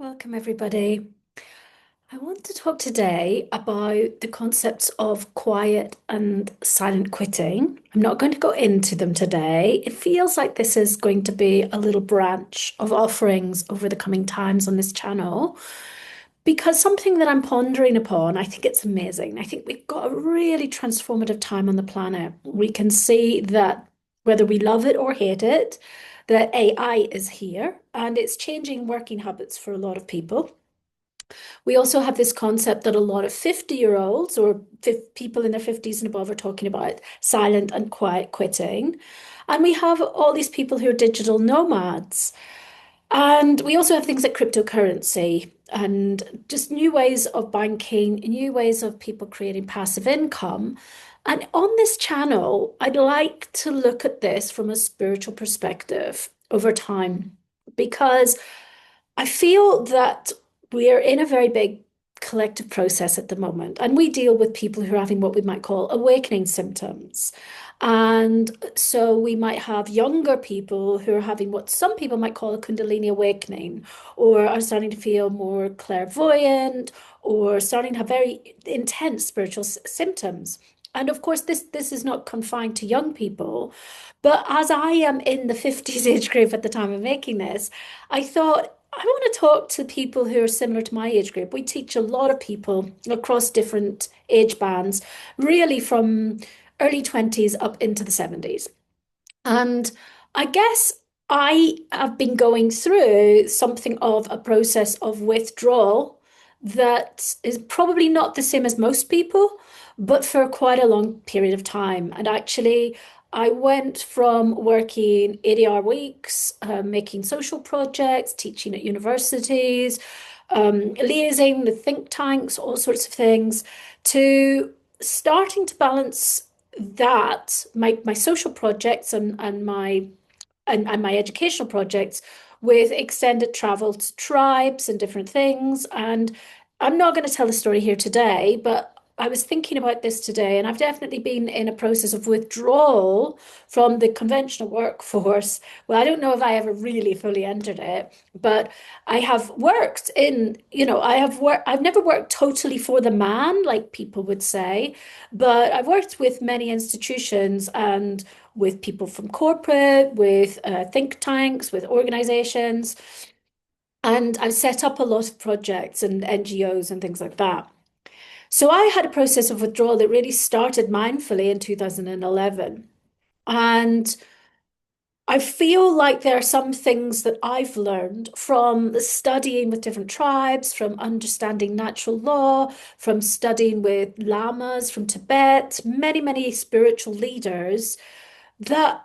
Welcome, everybody. I want to talk today about the concepts of quiet and silent quitting. I'm not going to go into them today. It feels like this is going to be a little branch of offerings over the coming times on this channel because something that I'm pondering upon, I think it's amazing. I think we've got a really transformative time on the planet. We can see that whether we love it or hate it, that AI is here and it's changing working habits for a lot of people. We also have this concept that a lot of 50-year-olds or people in their 50s and above are talking about silent and quiet quitting. And we have all these people who are digital nomads. And we also have things like cryptocurrency and just new ways of banking, new ways of people creating passive income. And on this channel, I'd like to look at this from a spiritual perspective over time because I feel that we are in a very big collective process at the moment, and we deal with people who are having what we might call awakening symptoms. And so we might have younger people who are having what some people might call a Kundalini awakening, or are starting to feel more clairvoyant, or starting to have very intense spiritual symptoms. And of course, this is not confined to young people, but as I am in the 50s age group at the time of making this, I thought I want to talk to people who are similar to my age group. We teach a lot of people across different age bands, really from early 20s up into the 70s. And I guess I have been going through something of a process of withdrawal that is probably not the same as most people, but for quite a long period of time. And actually, I went from working 80-hour weeks, making social projects, teaching at universities, liaising with think tanks, all sorts of things, to starting to balance that my social projects and my educational projects with extended travel to tribes and different things. And I'm not going to tell the story here today, but I was thinking about this today, and I've definitely been in a process of withdrawal from the conventional workforce. Well, I don't know if I ever really fully entered it, but I have worked in, I've never worked totally for the man, like people would say, but I've worked with many institutions and with people from corporate, with think tanks, with organizations. And I've set up a lot of projects and NGOs and things like that. So I had a process of withdrawal that really started mindfully in 2011. And I feel like there are some things that I've learned from studying with different tribes, from understanding natural law, from studying with lamas from Tibet, many, many spiritual leaders that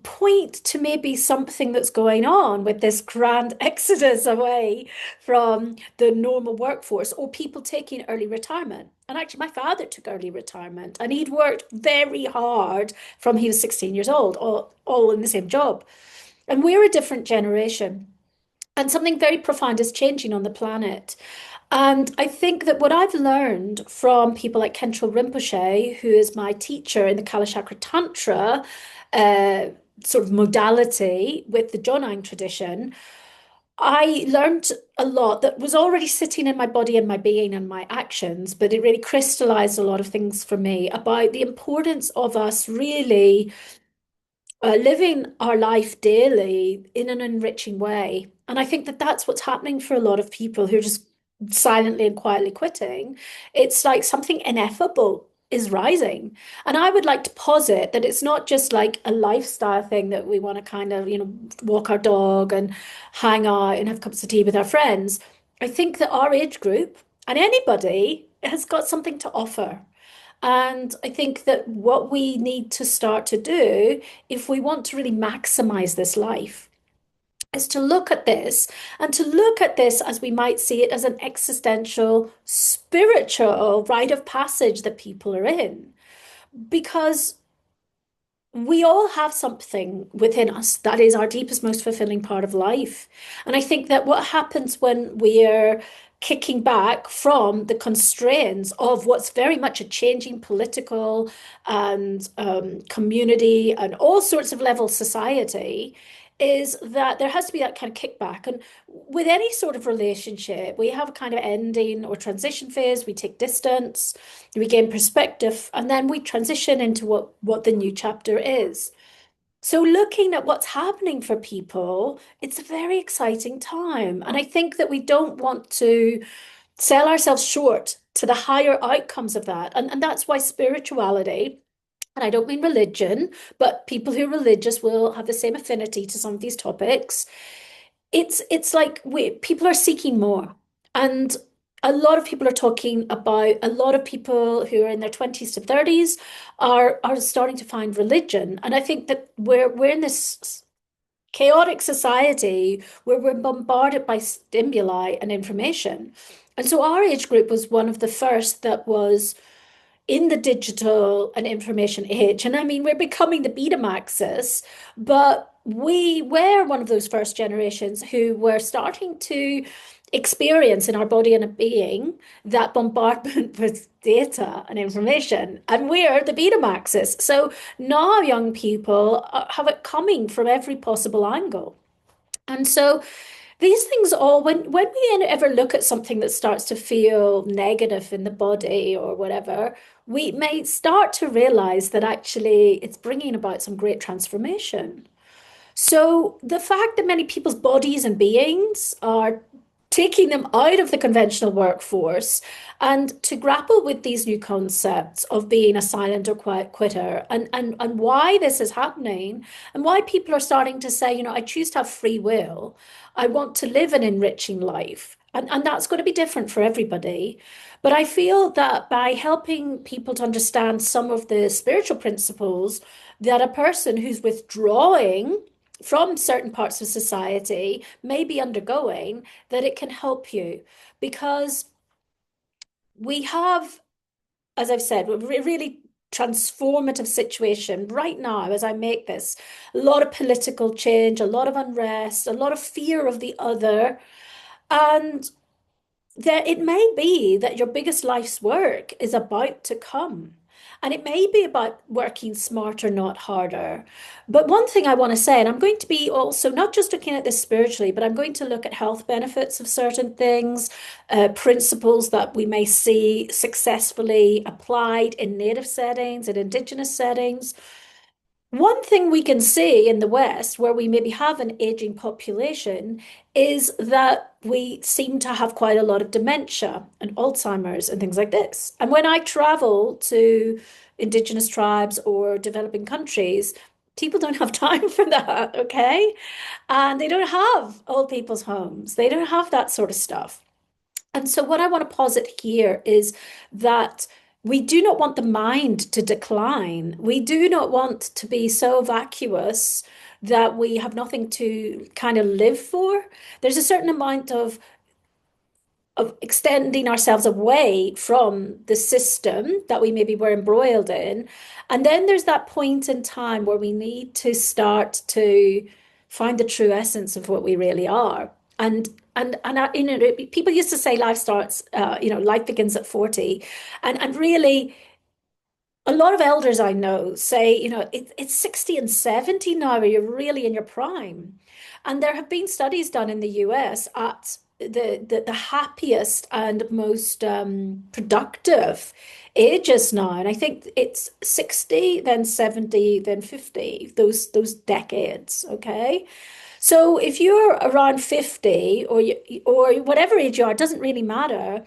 point to maybe something that's going on with this grand exodus away from the normal workforce or people taking early retirement. And actually, my father took early retirement and he'd worked very hard from he was 16 years old, all in the same job. And we're a different generation. And something very profound is changing on the planet. And I think that what I've learned from people like Khentrul Rinpoche, who is my teacher in the Kalachakra Tantra uh, sort of modality with the Jonang tradition, I learned a lot that was already sitting in my body and my being and my actions, but it really crystallized a lot of things for me about the importance of us really living our life daily in an enriching way. And I think that that's what's happening for a lot of people who are just silently and quietly quitting. It's like something ineffable is rising. And I would like to posit that it's not just like a lifestyle thing that we want to kind of, walk our dog and hang out and have cups of tea with our friends. I think that our age group and anybody has got something to offer. And I think that what we need to start to do, if we want to really maximize this life, is to look at this and to look at this as we might see it as an existential, spiritual rite of passage that people are in. Because we all have something within us that is our deepest, most fulfilling part of life. And I think that what happens when we're kicking back from the constraints of what's very much a changing political and community and all sorts of level society is that there has to be that kind of kickback. And with any sort of relationship, we have a kind of ending or transition phase. We take distance, we gain perspective, and then we transition into what the new chapter is. So looking at what's happening for people, it's a very exciting time. And I think that we don't want to sell ourselves short to the higher outcomes of that. And that's why spirituality, and I don't mean religion, but people who are religious will have the same affinity to some of these topics. It's like people are seeking more. And a lot of people are talking about a lot of people who are in their 20s to 30s are starting to find religion. And I think that we're in this chaotic society where we're bombarded by stimuli and information. And so our age group was one of the first that was in the digital and information age. And I mean, we're becoming the Betamaxes, but we were one of those first generations who were starting to experience in our body and a being that bombardment with data and information. And we're the Betamaxes. So now young people have it coming from every possible angle. And so these things all, when we ever look at something that starts to feel negative in the body or whatever, we may start to realize that actually it's bringing about some great transformation. So the fact that many people's bodies and beings are taking them out of the conventional workforce and to grapple with these new concepts of being a silent or quiet quitter and why this is happening and why people are starting to say, I choose to have free will. I want to live an enriching life. And that's going to be different for everybody. But I feel that by helping people to understand some of the spiritual principles, that a person who's withdrawing from certain parts of society may be undergoing, that it can help you because we have, as I've said, a really transformative situation right now as I make this. A lot of political change, a lot of unrest, a lot of fear of the other. And that it may be that your biggest life's work is about to come. And it may be about working smarter, not harder. But one thing I want to say, and I'm going to be also not just looking at this spiritually, but I'm going to look at health benefits of certain things, principles that we may see successfully applied in native settings, in indigenous settings. One thing we can see in the West, where we maybe have an aging population, is that we seem to have quite a lot of dementia and Alzheimer's and things like this. And when I travel to indigenous tribes or developing countries, people don't have time for that, okay? And they don't have old people's homes. They don't have that sort of stuff. And so, what I want to posit here is that we do not want the mind to decline. We do not want to be so vacuous that we have nothing to kind of live for. There's a certain amount of extending ourselves away from the system that we maybe were embroiled in. And then there's that point in time where we need to start to find the true essence of what we really are. People used to say life starts, life begins at 40. And really, a lot of elders I know say, it's 60 and 70 now where you're really in your prime. And there have been studies done in the US at the happiest and most productive ages now. And I think it's 60, then 70, then 50, those decades, okay? So if you're around 50 or whatever age you are, it doesn't really matter.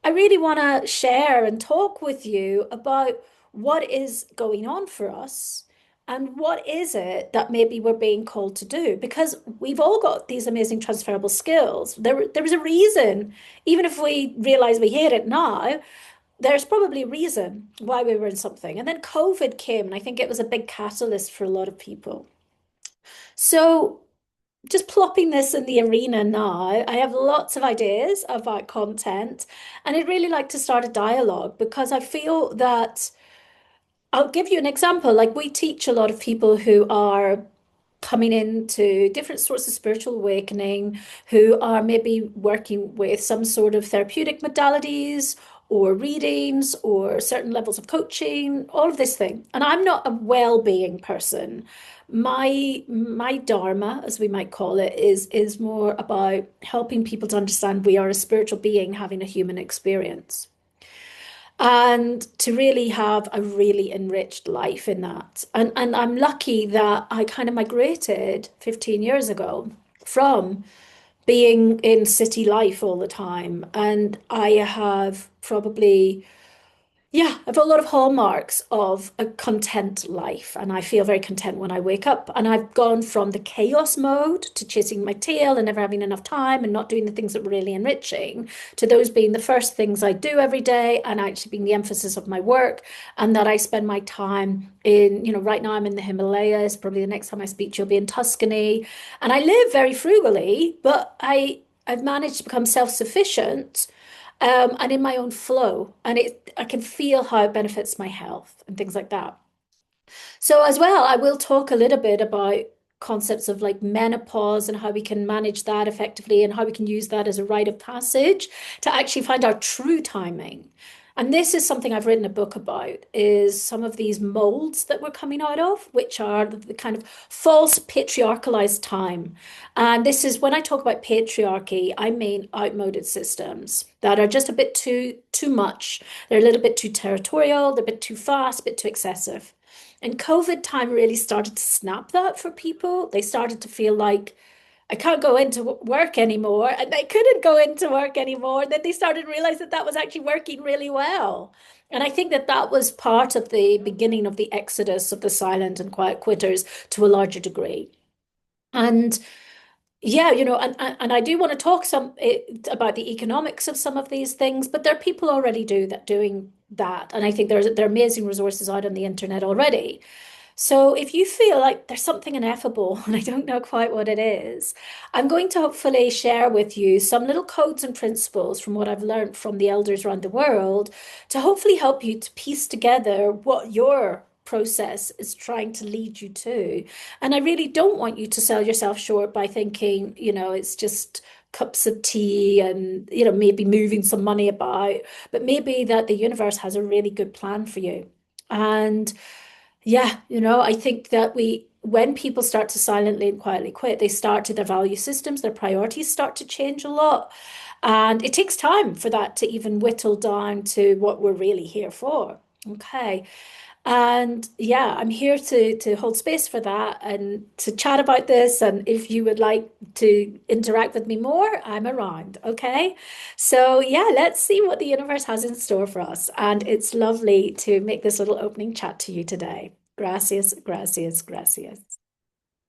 I really want to share and talk with you about what is going on for us and what is it that maybe we're being called to do because we've all got these amazing transferable skills. There was a reason, even if we realize we hate it now, there's probably a reason why we were in something. And then COVID came, and I think it was a big catalyst for a lot of people. So just plopping this in the arena now, I have lots of ideas about content, and I'd really like to start a dialogue because I feel that I'll give you an example. Like, we teach a lot of people who are coming into different sorts of spiritual awakening, who are maybe working with some sort of therapeutic modalities or readings or certain levels of coaching, all of this thing. And I'm not a well-being person. My dharma, as we might call it, is more about helping people to understand we are a spiritual being having a human experience. And to really have a really enriched life in that. And I'm lucky that I kind of migrated 15 years ago from being in city life all the time. And I have probably yeah, I've got a lot of hallmarks of a content life, and I feel very content when I wake up. And I've gone from the chaos mode to chasing my tail and never having enough time and not doing the things that were really enriching, to those being the first things I do every day and actually being the emphasis of my work. And that I spend my time in, right now I'm in the Himalayas. Probably the next time I speak to you, will be in Tuscany. And I live very frugally, but I've managed to become self-sufficient and in my own flow. And I can feel how it benefits my health and things like that. So as well, I will talk a little bit about concepts of like menopause and how we can manage that effectively and how we can use that as a rite of passage to actually find our true timing. And this is something I've written a book about, is some of these molds that we're coming out of, which are the kind of false patriarchalized time. And this is when I talk about patriarchy, I mean outmoded systems that are just a bit too much. They're a little bit too territorial, they're a bit too fast, a bit too excessive. And COVID time really started to snap that for people. They started to feel like I can't go into work anymore, and they couldn't go into work anymore. Then they started to realize that that was actually working really well. And I think that that was part of the beginning of the exodus of the silent and quiet quitters to a larger degree. And yeah, and I do want to talk about the economics of some of these things, but there are people already doing that, and I think there are amazing resources out on the internet already. So if you feel like there's something ineffable and I don't know quite what it is, I'm going to hopefully share with you some little codes and principles from what I've learned from the elders around the world to hopefully help you to piece together what your process is trying to lead you to. And I really don't want you to sell yourself short by thinking, it's just cups of tea and, maybe moving some money about, but maybe that the universe has a really good plan for you. And yeah, I think that when people start to silently and quietly quit, they start to their value systems, their priorities start to change a lot. And it takes time for that to even whittle down to what we're really here for. Okay. And yeah, I'm here to hold space for that and to chat about this. And if you would like to interact with me more, I'm around. Okay. So yeah, let's see what the universe has in store for us. And it's lovely to make this little opening chat to you today. Gracias, gracias, gracias.